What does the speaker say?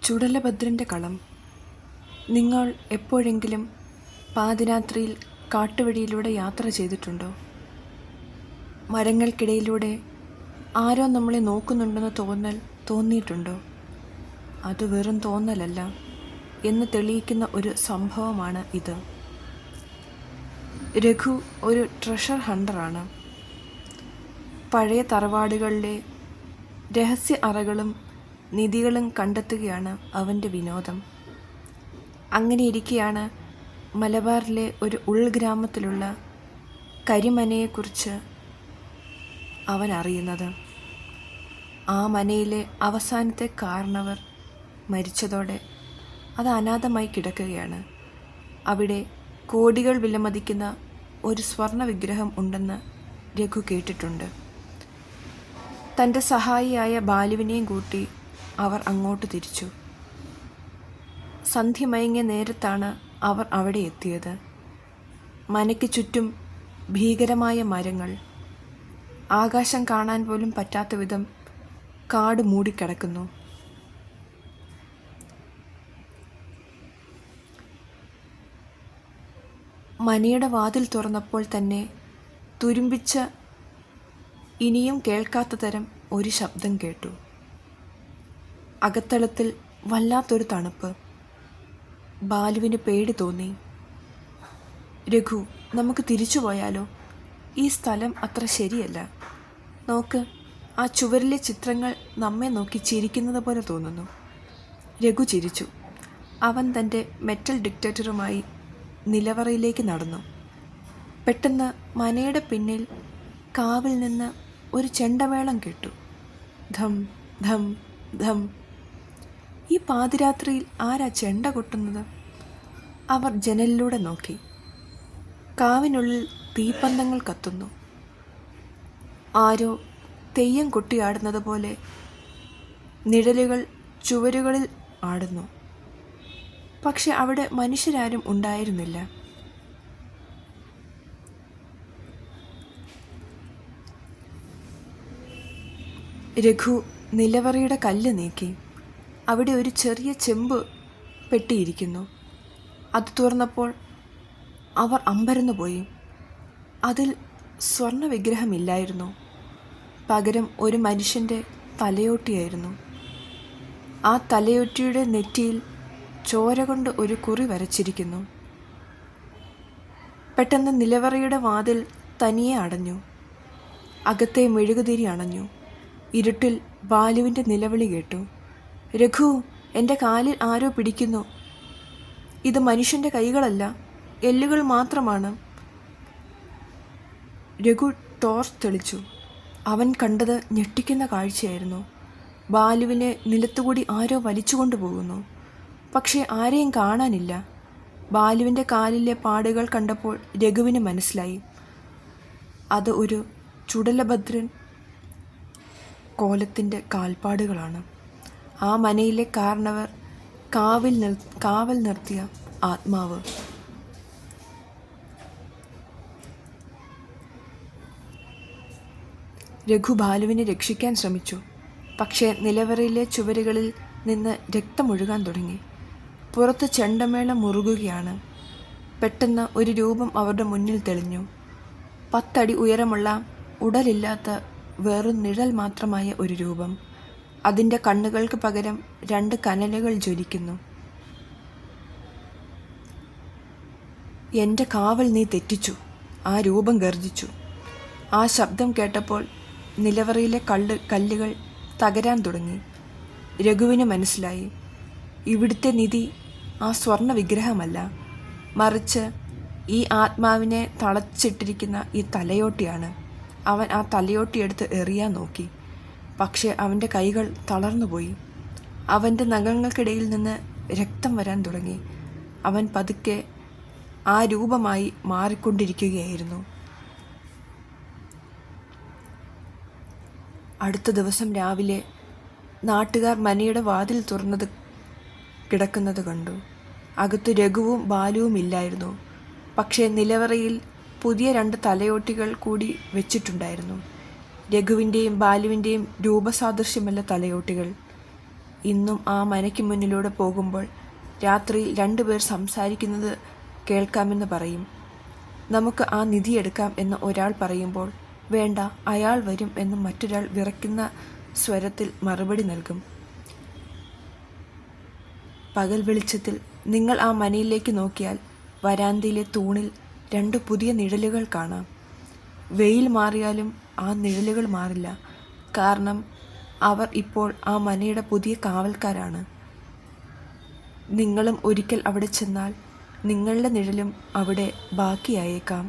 ചുടലഭദ്രൻ്റെ കളം. നിങ്ങൾ എപ്പോഴെങ്കിലും പാതിരാത്രിയിൽ കാട്ടുവഴിയിലൂടെ യാത്ര ചെയ്തിട്ടുണ്ടോ? മരങ്ങൾക്കിടയിലൂടെ ആരോ നമ്മളെ നോക്കുന്നുണ്ടെന്ന് തോന്നിയിട്ടുണ്ടോ? അത് വെറും തോന്നലല്ല എന്ന് തെളിയിക്കുന്ന ഒരു സംഭവമാണ് ഇത്. രഘു ഒരു ട്രഷർ ഹണ്ടറാണ്. പഴയ തറവാടുകളിലെ രഹസ്യ അറകളും നിധികളും കണ്ടെത്തുകയാണ് അവൻ്റെ വിനോദം. അങ്ങനെയിരിക്കെയാണ് മലബാറിലെ ഒരു ഉൾഗ്രാമത്തിലുള്ള കരിമനയെക്കുറിച്ച് അവൻ അറിയുന്നത്. ആ മനയിലെ അവസാനത്തെ കാരണവർ മരിച്ചതോടെ അത് അനാഥമായി കിടക്കുകയാണ്. അവിടെ കോടികൾ വിലമതിക്കുന്ന ഒരു സ്വർണ്ണ വിഗ്രഹം ഉണ്ടെന്ന് രഘു കേട്ടിട്ടുണ്ട്. തൻ്റെ സഹായിയായ ബാലുവിനെയും കൂട്ടി അവർ അങ്ങോട്ട് തിരിച്ചു. സന്ധ്യ മയങ്ങിയ നേരത്താണ് അവർ അവിടെ എത്തിയത്. മനയ്ക്ക് ചുറ്റും ഭീകരമായ മരങ്ങൾ, ആകാശം കാണാൻ പോലും പറ്റാത്ത വിധം കാട് മൂടിക്കിടക്കുന്നു. മനയുടെ വാതിൽ തുറന്നപ്പോൾ തന്നെ തുരുമ്പിച്ച, ഇനിയും കേൾക്കാത്ത തരം ഒരു ശബ്ദം കേട്ടു. അകത്തളത്തിൽ വല്ലാത്തൊരു തണുപ്പ്. ബാലുവിന് പേടി തോന്നി. രഘു, നമുക്ക് തിരിച്ചു പോയാലോ? ഈ സ്ഥലം അത്ര ശരിയല്ല. നോക്ക്, ആ ചുവരിലെ ചിത്രങ്ങൾ നമ്മെ നോക്കി ചിരിക്കുന്നത് പോലെ തോന്നുന്നു. രഘു ചിരിച്ചു. അവൻ തൻ്റെ മെറ്റൽ ഡിറ്റക്ടറുമായി നിലവറയിലേക്ക് നടന്നു. പെട്ടെന്ന് മനയുടെ പിന്നിൽ കാവിൽ നിന്ന് ഒരു ചെണ്ടമേളം കേട്ടു. ധം ധം ധം. ഈ പാതിരാത്രിയിൽ ആരാ ചെണ്ട കൊട്ടുന്നത്? അവർ ജനലിലൂടെ നോക്കി. കാവിനുള്ളിൽ തീപ്പന്തങ്ങൾ കത്തുന്നു. ആരോ തെയ്യം കൊട്ടിയാടുന്നത് പോലെ നിഴലുകൾ ചുവരുകളിൽ ആടുന്നു. പക്ഷെ അവിടെ മനുഷ്യരാരും ഉണ്ടായിരുന്നില്ല. രഘു നിലവറയുടെ കല്ല് നീക്കി. അവിടെ ഒരു ചെറിയ ചെമ്പ് പെട്ടിയിരിക്കുന്നു. അത് തുറന്നപ്പോൾ അവർ അമ്പരന്നു പോയി. അതിൽ സ്വർണ്ണ വിഗ്രഹമില്ലായിരുന്നു. പകരം ഒരു മനുഷ്യൻ്റെ തലയോട്ടിയായിരുന്നു. ആ തലയോട്ടിയുടെ നെറ്റിയിൽ ചോര കൊണ്ട് ഒരു കുറി വരച്ചിരിക്കുന്നു. പെട്ടെന്ന് നിലവറയുടെ വാതിൽ തനിയെ അടഞ്ഞു. അകത്തെ മെഴുകുതിരി അണഞ്ഞു. ഇരുട്ടിൽ ബാലുവിൻ്റെ നിലവിളി കേട്ടു. രഘു, എൻ്റെ കാലിൽ ആരോ പിടിക്കുന്നു. ഇത് മനുഷ്യൻ്റെ കൈകളല്ല, എല്ലുകൾ മാത്രമാണ്. രഘു ടോർച്ച് തെളിച്ചു. അവൻ കണ്ടത് ഞെട്ടിക്കുന്ന കാഴ്ചയായിരുന്നു. ബാലുവിനെ നിലത്തുകൂടി ആരോ വലിച്ചുകൊണ്ടു പോകുന്നു. പക്ഷേ ആരെയും കാണാനില്ല. ബാലുവിൻ്റെ കാലിലെ പാടുകൾ കണ്ടപ്പോൾ രഘുവിന് മനസ്സിലായി, അത് ഒരു ചുടലഭദ്രൻ കോലത്തിൻ്റെ കാൽപ്പാടുകളാണ്. ആ മനയിലെ കാരണവർ കാവൽ നിർത്തിയ ആത്മാവ്. രഘു ബാലുവിനെ രക്ഷിക്കാൻ ശ്രമിച്ചു. പക്ഷേ നിലവറയിലെ ചുവരുകളിൽ നിന്ന് രക്തമൊഴുകാൻ തുടങ്ങി. പുറത്ത് ചെണ്ടമേളം മുറുകുകയാണ്. പെട്ടെന്ന് ഒരു രൂപം അവരുടെ മുന്നിൽ തെളിഞ്ഞു. 10 അടി ഉയരമുള്ള, ഉടലില്ലാത്ത, വെറും നിഴൽ മാത്രമായ ഒരു രൂപം. അതിൻ്റെ കണ്ണുകൾക്ക് പകരം 2 കനലുകൾ ജ്വലിക്കുന്നു. എൻ്റെ കാവൽ നീ തെറ്റിച്ചു, ആ രൂപം ഗർജിച്ചു. ആ ശബ്ദം കേട്ടപ്പോൾ നിലവറയിലെ കല്ലുകൾ തകരാൻ തുടങ്ങി. രഘുവിന് മനസ്സിലായി, ഇവിടുത്തെ നിധി ആ സ്വർണ്ണ വിഗ്രഹമല്ല, മറിച്ച് ഈ ആത്മാവിനെ തളച്ചിട്ടിരിക്കുന്ന ഈ തലയോട്ടിയാണ്. അവൻ ആ തലയോട്ടിയെടുത്ത് എറിയാൻ നോക്കി. പക്ഷേ അവൻ്റെ കൈകൾ തളർന്നുപോയി. അവൻ്റെ നഖങ്ങൾക്കിടയിൽ നിന്ന് രക്തം വരാൻ തുടങ്ങി. അവൻ പതുക്കെ ആ രൂപമായി മാറിക്കൊണ്ടിരിക്കുകയായിരുന്നു. അടുത്ത ദിവസം രാവിലെ നാട്ടുകാർ മനയുടെ വാതിൽ തുറന്നത് കിടക്കുന്നത് കണ്ടു. അകത്ത് രഘുവും ബാലുവും ഇല്ലായിരുന്നു. പക്ഷേ നിലവറയിൽ പുതിയ 2 തലയോട്ടികൾ കൂടി വെച്ചിട്ടുണ്ടായിരുന്നു. രഘുവിൻ്റെയും ബാലുവിൻ്റെയും രൂപസാദൃശ്യമല്ല തലയോട്ടികൾ. ഇന്നും ആ മനയ്ക്ക് മുന്നിലൂടെ പോകുമ്പോൾ രാത്രിയിൽ 2 പേർ സംസാരിക്കുന്നത് കേൾക്കാമെന്ന് പറയും. നമുക്ക് ആ നിധി എടുക്കാം എന്ന് ഒരാൾ പറയുമ്പോൾ, വേണ്ട, അയാൾ വരും എന്ന് മറ്റൊരാൾ വിറയ്ക്കുന്ന സ്വരത്തിൽ മറുപടി നൽകും. പകൽ വെളിച്ചത്തിൽ നിങ്ങൾ ആ മനയിലേക്ക് നോക്കിയാൽ വരാന്തയിലെ തൂണിൽ 2 പുതിയ നിഴലുകൾ കാണാം. വെയിൽ മാറിയാലും ആ നിഴലുകൾ മാറില്ല. കാരണം അവർ ഇപ്പോൾ ആ മനയുടെ പുതിയ കാവൽക്കാരാണ്. നിങ്ങളും ഒരിക്കൽ അവിടെ ചെന്നാൽ നിങ്ങളുടെ നിഴലും അവിടെ ബാക്കിയായേക്കാം.